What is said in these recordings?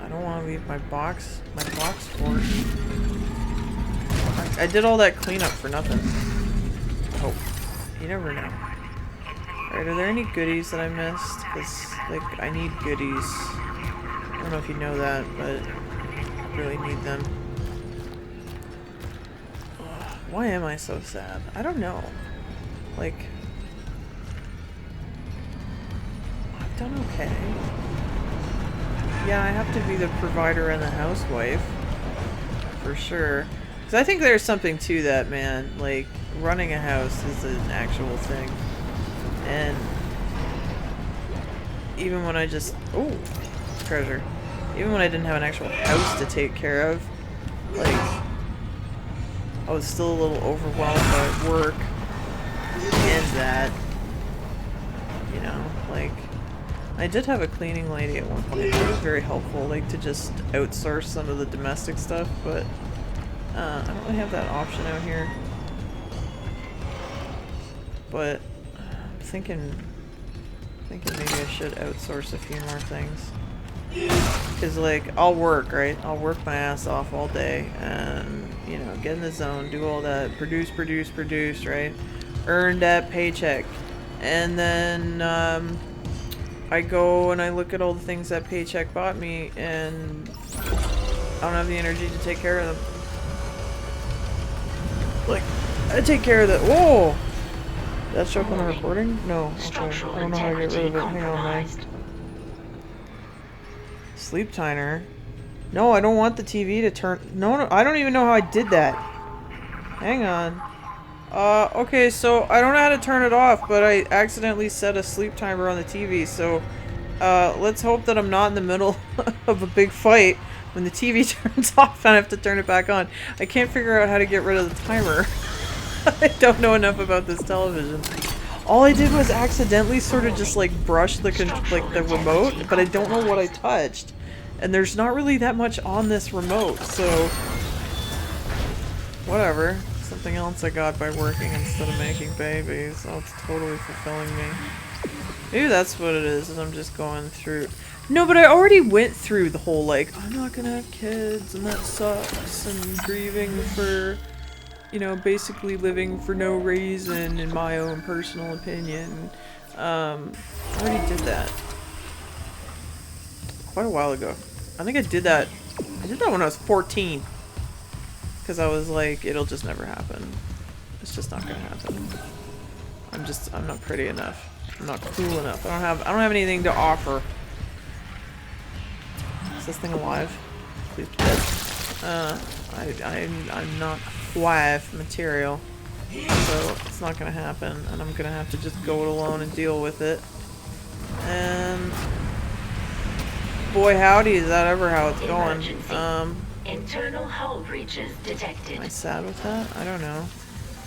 I don't want to leave my box fort. I did all that cleanup for nothing. Oh, you never know. Alright, are there any goodies that I missed? Because, like, I need goodies. I don't know if you know that, but I really need them. Ugh, why am I so sad? I don't know. Like, I've done okay. Yeah, I have to be the provider and the housewife. For sure. Because I think there's something to that, man. Like, running a house is an actual thing. And even when I just... Oh! Treasure. Even when I didn't have an actual house to take care of, like, I was still a little overwhelmed by work and that. You know, like, I did have a cleaning lady at one point. It was very helpful, like, to just outsource some of the domestic stuff, but I don't really have that option out here. But I'm thinking maybe I should outsource a few more things. Because, like, I'll work, right? I'll work my ass off all day and, you know, get in the zone, do all that, produce, right? Earn that paycheck. And then, I go and I look at all the things that paycheck bought me and I don't have the energy to take care of them. Like, I take care of the- Whoa! Did that show up on the recording? No. Okay. I don't know how to get rid of it. Hang on, man. Sleep timer. No, I don't want the TV to turn. No, I don't even know how I did that. Hang on. Okay, so I don't know how to turn it off, but I accidentally set a sleep timer on the TV, so, let's hope that I'm not in the middle of a big fight when the TV turns off and I have to turn it back on. I can't figure out how to get rid of the timer. I don't know enough about this television. All I did was accidentally sort of just, like, brush the remote, but I don't know what I touched. And there's not really that much on this remote, so... Whatever. Something else I got by working instead of making babies. So it's totally fulfilling me. Maybe that's what it is I'm just going through... No, but I already went through the whole, like, I'm not gonna have kids, and that sucks, and grieving for... You know, basically living for no reason, in my own personal opinion. I already did that. Quite a while ago. I think I did that when I was 14. Because I was like, it'll just never happen. It's just not gonna happen. I'm not pretty enough. I'm not cool enough. I don't have anything to offer. Is this thing alive? Please be dead. I'm not wife material, so it's not gonna happen, and I'm gonna have to just go it alone and deal with it. And boy howdy, is that ever how it's going. Internal hull breaches detected. Am I sad with that? I don't know.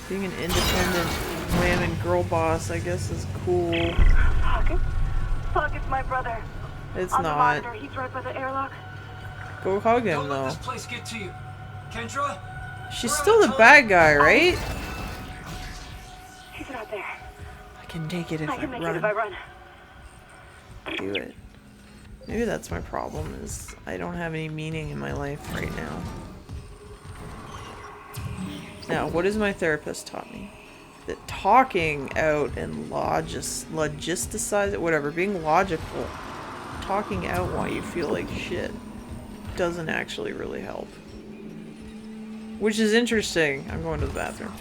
Being an independent whamming girl boss, I guess, is cool. Stalk is my brother. It's On not. the monitor, he's right by the airlock. Go hug him, Don't let though. this place get to you. Kendra? She's still the bad guy, right? He's not there. I can take it if I I can make it if I run. run. Do it. Maybe that's my problem, is I don't have any meaning in my life right now. Now, what has my therapist taught me? That talking out and logisticize it, whatever, being logical, talking out why you feel like shit, doesn't actually really help. Which is interesting. I'm going to the bathroom.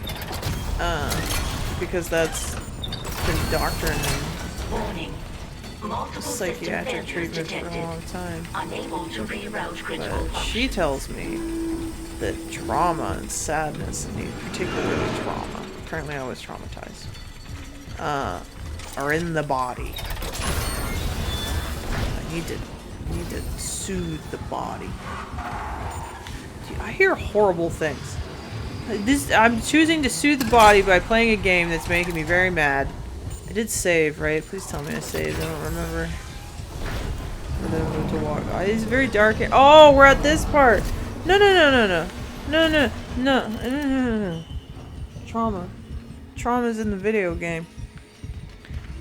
Because that's been doctrine and Warning. psychiatric treatment for a long time. Unable to reroute critical But she tells me that trauma and sadness, and particularly trauma, apparently I was traumatized, are in the body. I need to soothe the body. Dude, I hear horrible things. I'm choosing to soothe the body by playing a game that's making me very mad. I did save, right? Please tell me I saved. I don't remember. And then moved to walk. Oh, it's very dark here. Oh, we're at this part. No. Trauma. Trauma's in the video game.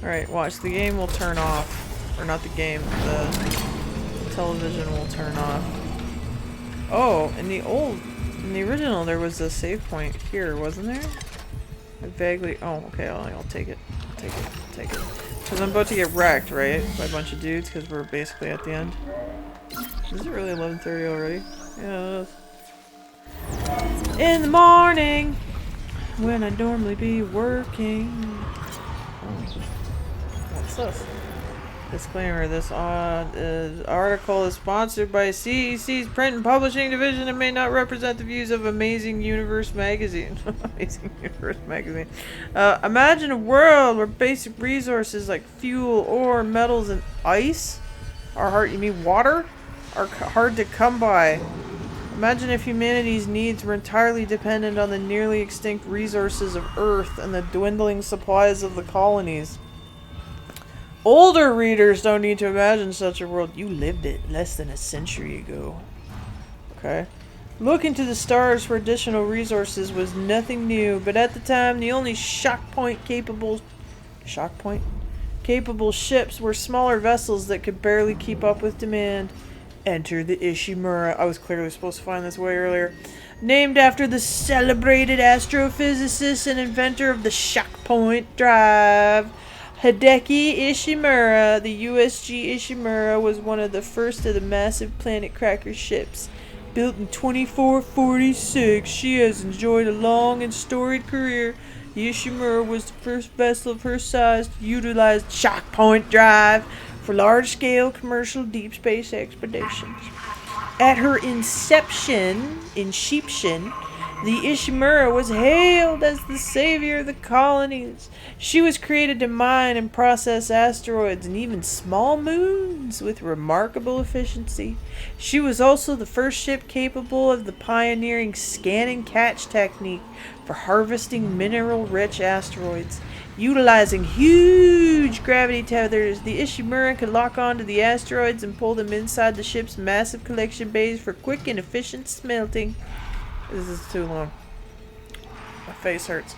Alright, watch. The game will turn off. Or not the game. The television will turn off. Oh, in the original, there was a save point here, wasn't there? I vaguely. Oh, okay. I'll take it. Take it. Take it. Because I'm about to get wrecked, right? By a bunch of dudes, because we're basically at the end. Is it really 11:30 already? Yeah, it is. In the morning, when I'd normally be working. Oh. What's this? Disclaimer, this article is sponsored by CEC's Print and Publishing Division and may not represent the views of Amazing Universe magazine. Amazing Universe magazine. Imagine a world where basic resources like fuel, ore, metals, and ice are hard, you mean water? Are hard to come by. Imagine if humanity's needs were entirely dependent on the nearly extinct resources of Earth and the dwindling supplies of the colonies. Older readers don't need to imagine such a world. You lived it less than a century ago. Okay. Looking to the stars for additional resources was nothing new, but at the time the only shock point capable ships were smaller vessels that could barely keep up with demand. Enter the Ishimura. I was clearly supposed to find this way earlier. Named after the celebrated astrophysicist and inventor of the shock point drive, Hideki Ishimura. The USG Ishimura was one of the first of the massive Planet Cracker ships. Built in 2446, she has enjoyed a long and storied career. The Ishimura was the first vessel of her size to utilize shock point drive for large-scale commercial deep space expeditions. At her inception, the Ishimura was hailed as the savior of the colonies. She was created to mine and process asteroids and even small moons with remarkable efficiency. She was also the first ship capable of the pioneering scan and catch technique for harvesting mineral-rich asteroids. Utilizing huge gravity tethers, the Ishimura could lock onto the asteroids and pull them inside the ship's massive collection bays for quick and efficient smelting. This is too long. My face hurts.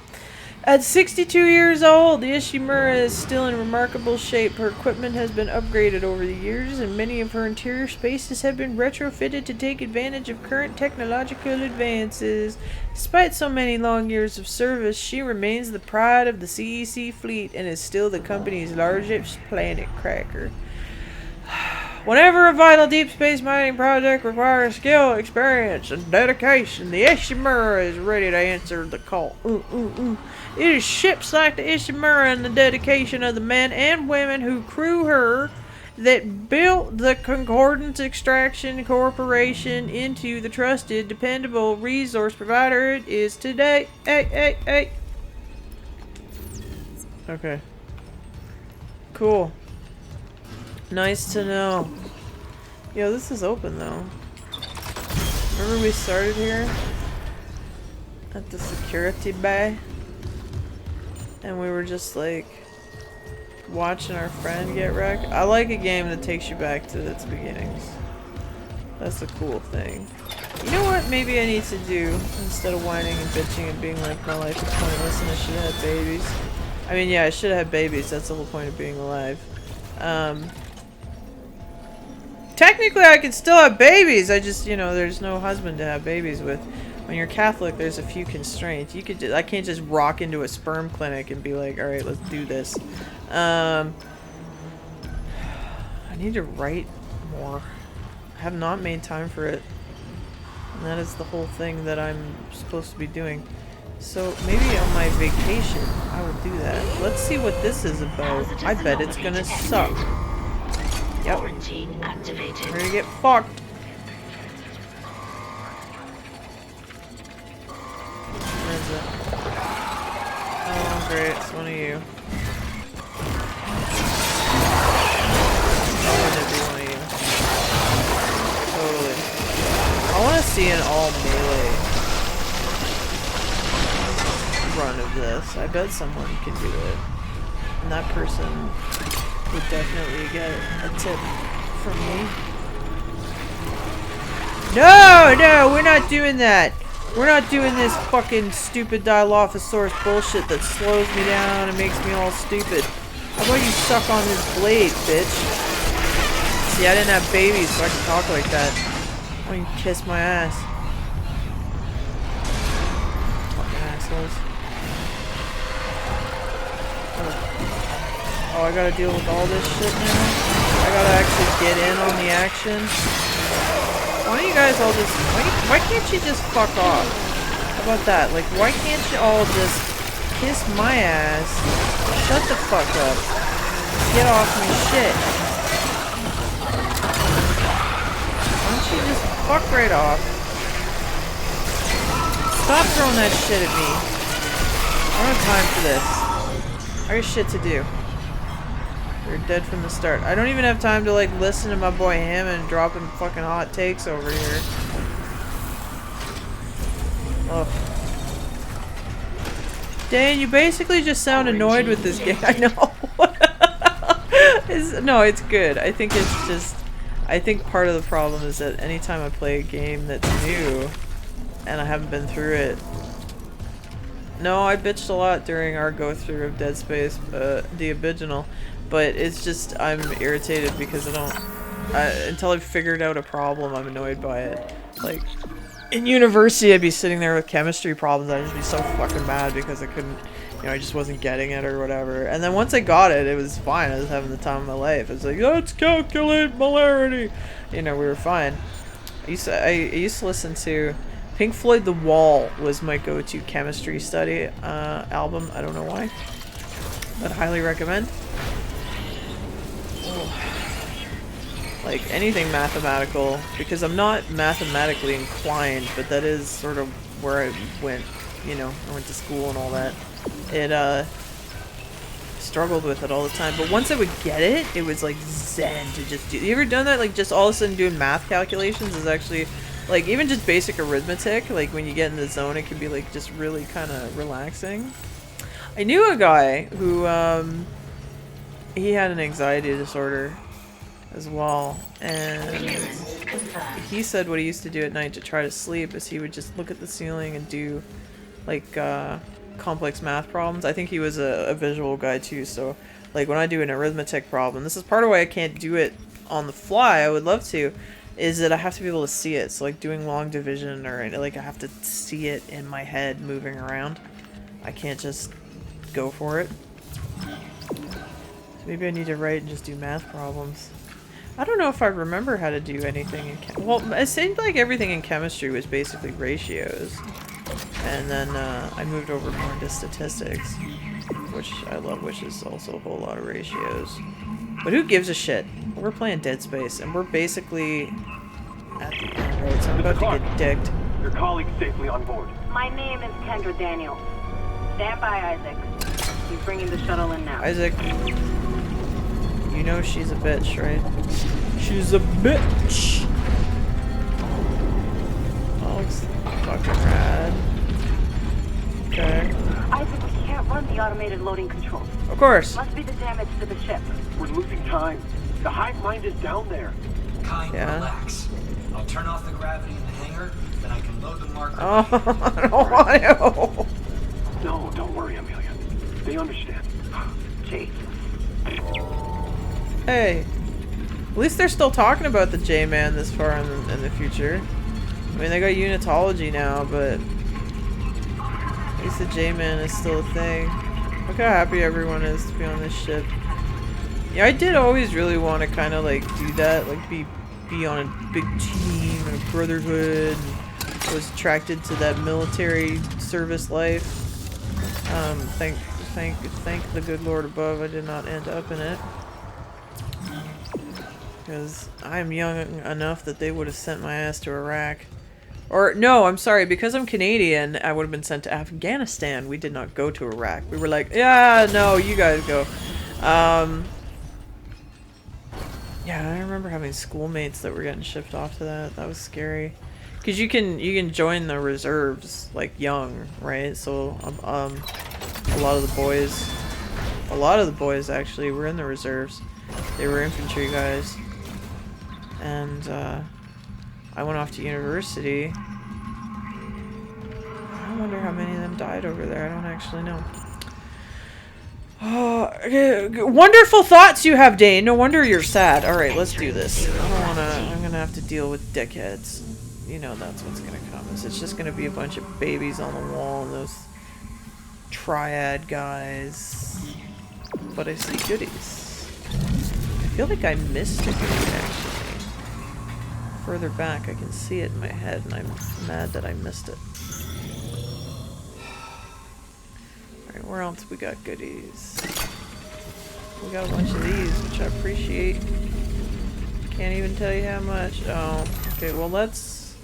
At 62 years old, the Ishimura is still in remarkable shape. Her equipment has been upgraded over the years, and many of her interior spaces have been retrofitted to take advantage of current technological advances. Despite so many long years of service, she remains the pride of the CEC fleet and is still the company's largest planet cracker. Whenever a vital deep space mining project requires skill, experience, and dedication, the Ishimura is ready to answer the call. It is ships like the Ishimura and the dedication of the men and women who crew her that built the Concordance Extraction Corporation into the trusted, dependable resource provider it is today. Okay. Cool. Nice to know. Yo, this is open though. Remember we started here? At the security bay? And we were just like watching our friend get wrecked. I like a game that takes you back to its beginnings. That's a cool thing. You know what maybe I need to do instead of whining and bitching and being like my life is pointless and I should have had babies. I mean, yeah, I should have had babies. That's the whole point of being alive. Technically, I could still have babies. I just, you know, there's no husband to have babies with. When you're Catholic, there's a few constraints. You could, I can't just rock into a sperm clinic and be like, all right, let's do this. I need to write more. I have not made time for it. And that is the whole thing that I'm supposed to be doing. So maybe on my vacation, I will do that. Let's see what this is about. I bet it's gonna suck. Yep. Quarantine activated. We're gonna get fucked. Where is it? Oh, great. It's one of you. I want it to be one of you. Totally. I want to see an all melee run of this. I bet someone can do it. And that person would definitely get a tip from me. No, we're not doing that. We're not doing this fucking stupid Dilophosaurus bullshit that slows me down and makes me all stupid. How about you suck on this blade, bitch? See, I didn't have babies, so I can talk like that. Why don't you kiss my ass? Fucking assholes. Oh, I gotta deal with all this shit now? I gotta actually get in on the action? Why don't you guys all just... Why can't you just fuck off? How about that? Like, why can't you all just kiss my ass? Shut the fuck up. Get off my shit. Why don't you just fuck right off? Stop throwing that shit at me. I don't have time for this. I got shit to do. You're dead from the start. I don't even have time to, like, listen to my boy Hammond dropping fucking hot takes over here. Ugh. Dane, you basically just sound annoyed with this game. I know. No, it's good. I think it's just... I think part of the problem is that anytime I play a game that's new, and I haven't been through it... No, I bitched a lot during our go-through of Dead Space, the original. But it's just, I'm irritated because I don't... until I've figured out a problem, I'm annoyed by it. Like, in university, I'd be sitting there with chemistry problems, I'd just be so fucking mad because I couldn't... You know, I just wasn't getting it or whatever. And then once I got it, it was fine. I was having the time of my life. It was like, let's calculate molarity! You know, we were fine. I used to listen to... Pink Floyd The Wall was my go-to chemistry study album. I don't know why. But I highly recommend. Like anything mathematical, because I'm not mathematically inclined, but that is sort of where I went, you know, I went to school and all that. It, struggled with it all the time, but once I would get it, it was like zen to just do. You ever done that? Like just all of a sudden doing math calculations is actually, like even just basic arithmetic, like when you get in the zone, it can be like just really kind of relaxing. I knew a guy who, he had an anxiety disorder as well, and he said what he used to do at night to try to sleep is he would just look at the ceiling and do like complex math problems. I think he was a visual guy too, so like when I do an arithmetic problem, this is part of why I can't do it on the fly. I would love to, is that I have to be able to see it. So like doing long division, or like I have to see it in my head moving around. I can't just go for it. So maybe I need to write and just do math problems. I don't know if I remember how to do anything in well, it seemed like everything in chemistry was basically ratios. And then I moved over more into statistics, which I love, which is also a whole lot of ratios. But who gives a shit? We're playing Dead Space, and we're basically at the end, right? So I'm about to get dicked. Your colleague's safely on board. My name is Kendra Daniels. Stand by, Isaac. He's bringing the shuttle in now. Isaac, you know she's a bitch, right? She's a bitch! Oh, looks fucking rad. Okay. Isaac, we can't run the automated loading controls. Of course. Must be the damage to the ship. We're losing time. The hive mind is down there. Kind, Yeah. relax. I'll turn off the gravity in the hangar, then I can load the marker. Oh, I don't want to. No, don't worry, Amelia. They understand. Jesus. Hey. At least they're still talking about the J-Man this far in the future. I mean, they got unitology now, but at least the J-Man is still a thing. Look how happy everyone is to be on this ship. Yeah, I did always really want to kind of like do that, like be on a big team and a brotherhood. And I was attracted to that military service life. Thank the good Lord above I did not end up in it. Because I'm young enough that they would have sent my ass to Iraq. Or, no, I'm sorry, because I'm Canadian, I would have been sent to Afghanistan. We did not go to Iraq. We were like, yeah, no, you guys go. Yeah, I remember having schoolmates that were getting shipped off to that. That was scary. Because you can join the reserves, like, young, right? So, a lot of the boys, actually, were in the reserves. They were infantry guys. And, I went off to university. I wonder how many of them died over there. I don't actually know. Wonderful thoughts you have, Dane. No wonder you're sad. Alright, let's do this. I don't wanna... I'm gonna have to deal with dickheads. You know that's what's gonna come. It's just gonna be a bunch of babies on the wall and those triad guys. But I see goodies. I feel like I missed a goodie, actually. Further back, I can see it in my head, and I'm mad that I missed it. Alright, where else we got goodies? We got a bunch of these, which I appreciate. Can't even tell you how much. Oh, okay, well let's...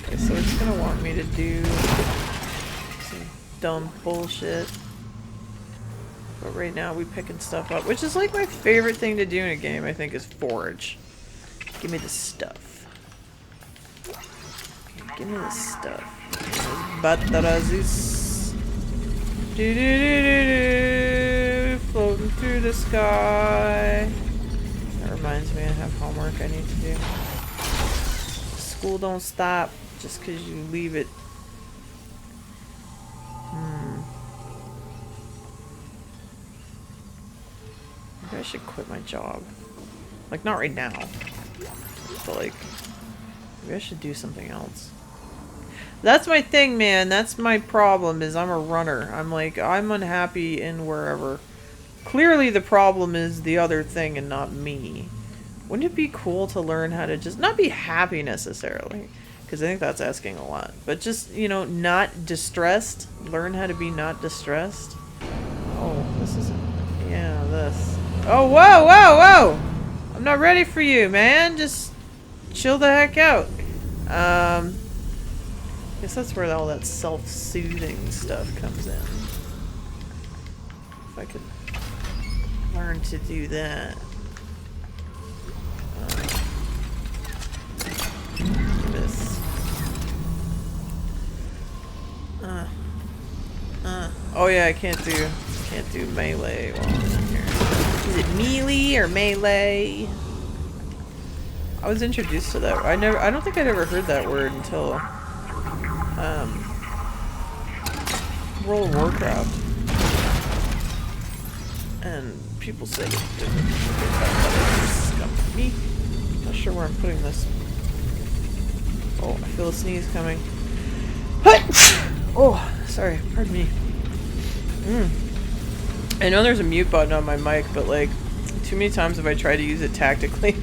Okay, so it's gonna want me to do some dumb bullshit. But right now we picking stuff up, which is like my favorite thing to do in a game, I think, is forage. Give me the stuff. Okay, give me the stuff. Batarazis. Do do do do do. Floating through the sky. That reminds me I have homework I need to do. School don't stop just because you leave it. Maybe I should quit my job. Like, not right now. But, like, maybe I should do something else. That's my thing, man. That's my problem, is I'm a runner. I'm like, I'm unhappy in wherever. Clearly the problem is the other thing and not me. Wouldn't it be cool to learn how to just not be happy necessarily? Because I think that's asking a lot. But just, you know, not distressed. Learn how to be not distressed. Oh, this is... Yeah, this. Oh, whoa, whoa, whoa! I'm not ready for you, man. Just chill the heck out. Guess that's where all that self-soothing stuff comes in. If I could learn to do that. This. Oh yeah, I can't do melee while I'm in here. Is it melee or melee? I was introduced to that. I don't think I'd ever heard that word until World of Warcraft. And people say it's different. This comes from me. Not sure where I'm putting this. Oh, I feel a sneeze coming. Oh, sorry. Pardon me. I know there's a mute button on my mic, but like, too many times have I tried to use it tactically,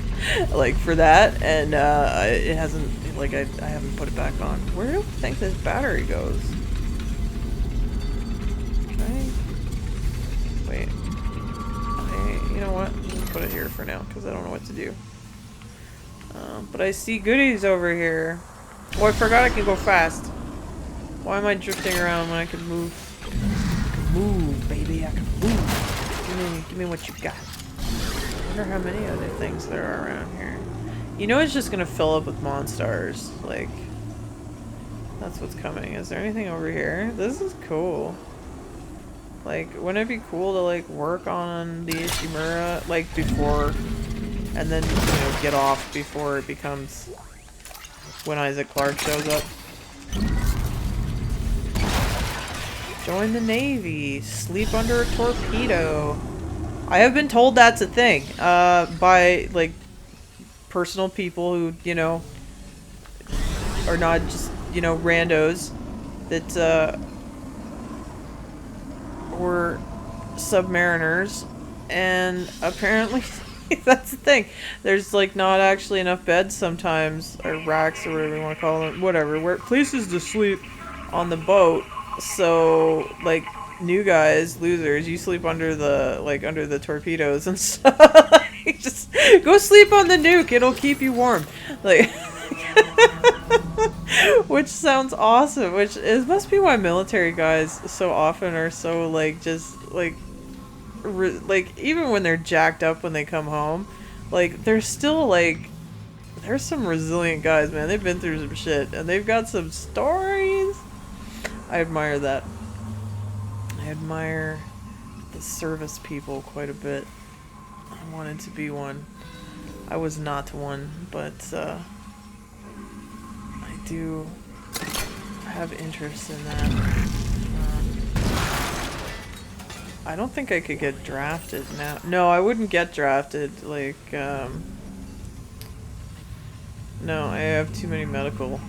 like for that, and it hasn't. Like I haven't put it back on. Where do I think this battery goes? Okay. Wait. You know what? I'm gonna put it here for now because I don't know what to do. But I see goodies over here. Oh, I forgot I can go fast. Why am I drifting around when I can move? I can move, baby. I can move. Give me what you got. I wonder how many other things there are around here. You know it's just gonna fill up with monsters. Like, that's what's coming. Is there anything over here? This is cool. Like, wouldn't it be cool to like work on the Ishimura like before, and then, you know, get off before it becomes when Isaac Clarke shows up? Join the Navy. Sleep under a torpedo. I have been told that's a thing by like personal people who, you know, are not just, you know, randos that were submariners, and apparently that's the thing. There's like not actually enough beds sometimes, or racks or whatever you want to call them, whatever, where places to sleep on the boat. So like new guys, losers, you sleep under the under the torpedoes and stuff. Just go sleep on the nuke, it'll keep you warm. Like which sounds awesome, which is must be why military guys so often are so like just like even when they're jacked up when they come home, like they're still like, there's some resilient guys, man. They've been through some shit and they've got some stories. I admire that. I admire the service people quite a bit. I wanted to be one. I was not one, but I do have interest in that. I don't think I could get drafted now. No, I wouldn't get drafted. Like, no, I have too many medical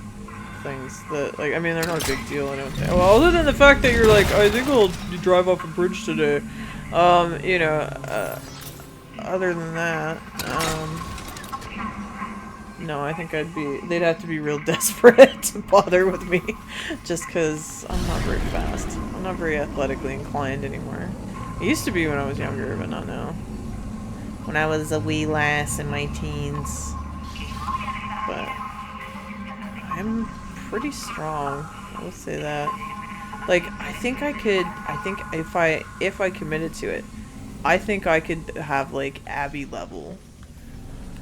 things that, like, I mean, they're not a big deal, I don't think. Well, other than the fact that you're like, I think I'll drive off a bridge today. You know, other than that, no, I think they'd have to be real desperate to bother with me. Just because I'm not very fast. I'm not very athletically inclined anymore. I used to be when I was younger, but not now. When I was a wee lass in my teens. But I'm pretty strong. I will say that. Like, I think if I committed to it, I think I could have like Abby level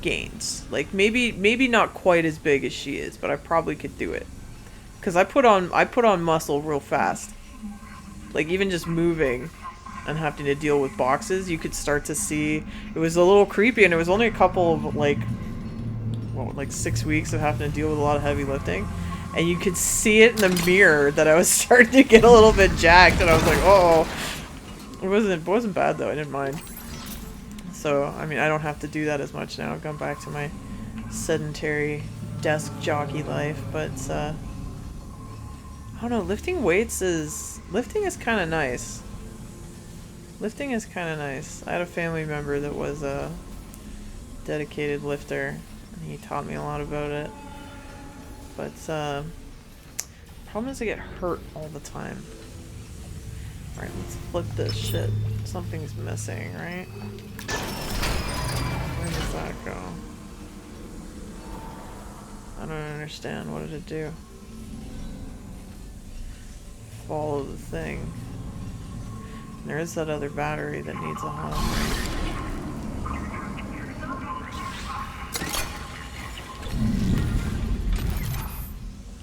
gains. Like maybe not quite as big as she is, but I probably could do it. Cuz I put on muscle real fast. Like even just moving and having to deal with boxes, you could start to see it was a little creepy, and it was only a couple of like 6 weeks of having to deal with a lot of heavy lifting. And you could see it in the mirror that I was starting to get a little bit jacked, and I was like, oh. It wasn't bad though, I didn't mind. So, I mean, I don't have to do that as much now. I've gone back to my sedentary desk jockey life, but I don't know, lifting is kind of nice. Lifting is kind of nice. I had a family member that was a dedicated lifter, and he taught me a lot about it. But problem is I get hurt all the time. Alright, let's flip this shit. Something's missing, right? Where does that go? I don't understand. What did it do? Follow the thing. And there is that other battery that needs a home.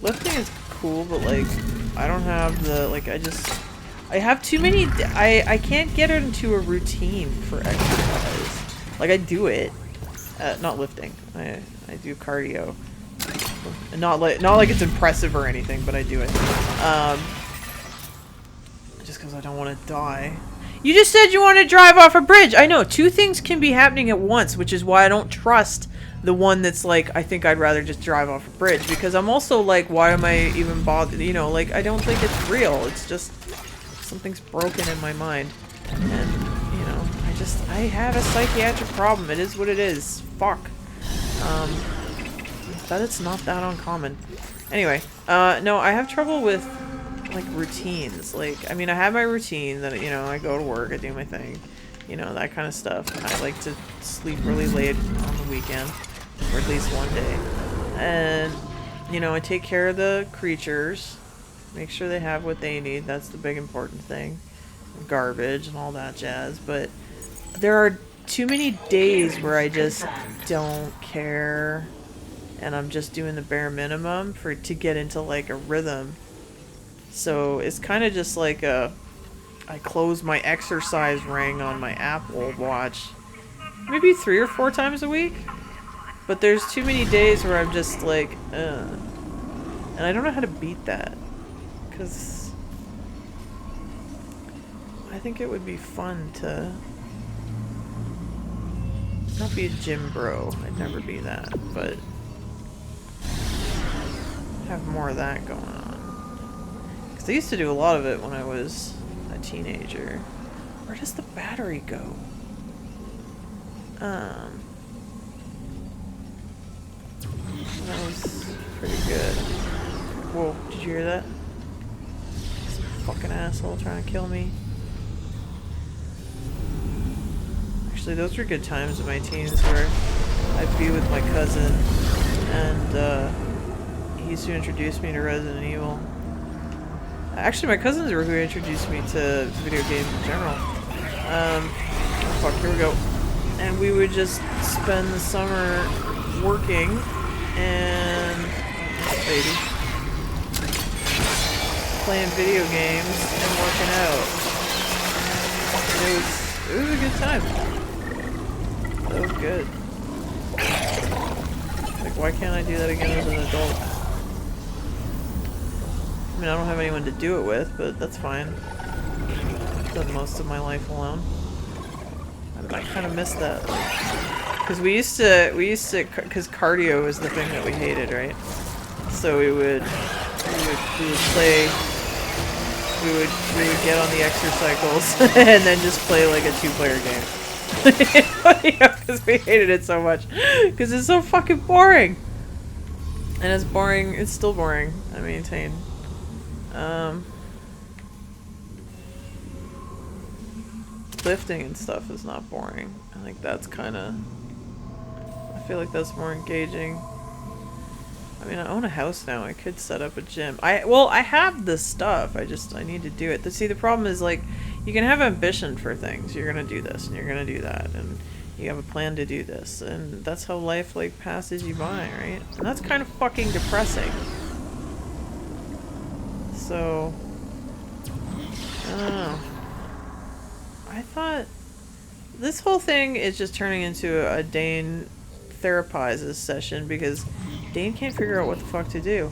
Lifting is cool, but like, I don't have the, like, I have too many, I can't get into a routine for exercise. Like, I do it. Not lifting. I do cardio. Not like it's impressive or anything, but I do it. Just because I don't want to die. You just said you want to drive off a bridge. I know, two things can be happening at once, which is why I don't trust the one that's like, I think I'd rather just drive off a bridge. Because I'm also like, why am I even bothered? You know, like, I don't think it's real. It's just, something's broken in my mind. And, you know, I have a psychiatric problem. It is what it is. Fuck. But it's not that uncommon. Anyway, no, I have trouble with, like, routines. Like, I mean, I have my routine that, you know, I go to work, I do my thing, you know, that kind of stuff. I like to sleep really late on the weekend, or at least one day. And, you know, I take care of the creatures, make sure they have what they need. That's the big important thing. Garbage and all that jazz. But there are too many days where I just don't care, and I'm just doing the bare minimum to get into like a rhythm. So it's kind of just like I close my exercise ring on my Apple Watch maybe 3 or 4 times a week. But there's too many days where I'm just like, and I don't know how to beat that. Because I think it would be fun to not be a gym bro. I'd never be that, but have more of that going on. Because I used to do a lot of it when I was a teenager. Where does the battery go? That was pretty good. Whoa, did you hear that? Some fucking asshole trying to kill me. Actually, those were good times in my teens where I'd be with my cousin, and he used to introduce me to Resident Evil. Actually, my cousins were who introduced me to video games in general. Oh fuck, here we go. And we would just spend the summer working and baby playing video games and working out. It was a good time. That was good. Like, why can't I do that again as an adult? I mean, I don't have anyone to do it with, but that's fine. done most of my life alone. I kind of miss that. Because we used to, because cardio was the thing that we hated, right? So we would play, we would get on the exercycles and then just play like a 2-player game. Because we hated it so much. Because it's so fucking boring. And it's boring, it's still boring, I maintain. Lifting and stuff is not boring. I think that's kind of, I feel like that's more engaging. I mean, I own a house now. I could set up a gym. Well, I have this stuff. I need to do it. See, the problem is, like, you can have ambition for things. You're gonna do this, and you're gonna do that, and you have a plan to do this, and that's how life, like, passes you by, right? And that's kind of fucking depressing. So, I don't know. I thought this whole thing is just turning into a Dane therapizes session because Dane can't figure out what the fuck to do.